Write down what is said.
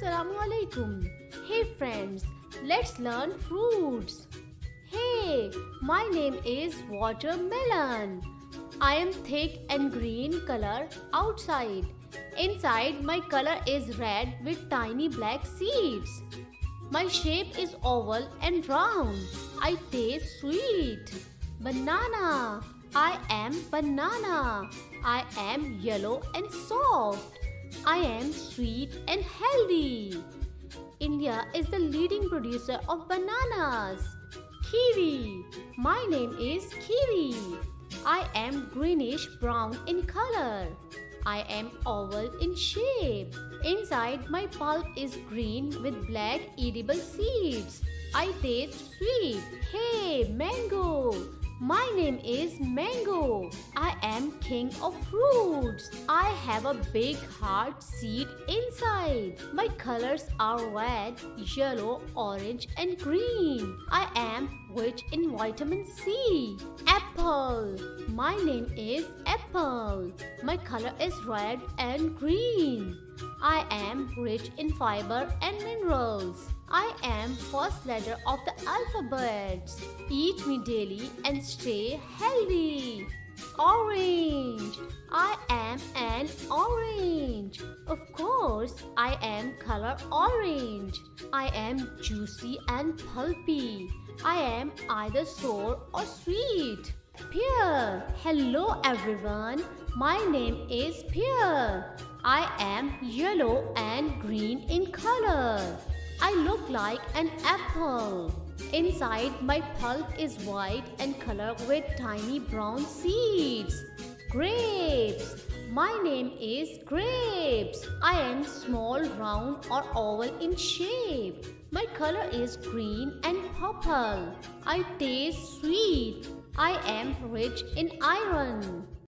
Assalamualaikum. Hey friends, let's learn fruits. Hey, my name is watermelon. I am thick and green color outside. Inside my color is red with tiny black seeds. My shape is oval and round. I taste sweet. Banana. I am banana. I am yellow and soft. I am sweet and healthy. India is the leading producer of bananas. Kiwi. My name is Kiwi. I am greenish brown in color. I am oval in shape. Inside my pulp is green with black edible seeds. I taste sweet. Hey, mango. My name is Mango. I am king of fruits. I have a big hard seed inside. My colors are red, yellow, orange and green. I am rich in vitamin C. Apple. My name is Apple. My color is red and green. I am rich in fiber and minerals. I am first letter of the alphabet. Eat me daily and stay healthy. Orange. I am an orange. Of course, I am color orange. I am juicy and pulpy. I am either sour or sweet. Pear. Hello everyone. My name is Pear. I am yellow and green in color. I look like an apple. Inside my pulp is white and color with tiny brown seeds. Grapes. My name is Grapes. I am small, round or oval in shape. My color is green and purple. I taste sweet. I am rich in iron.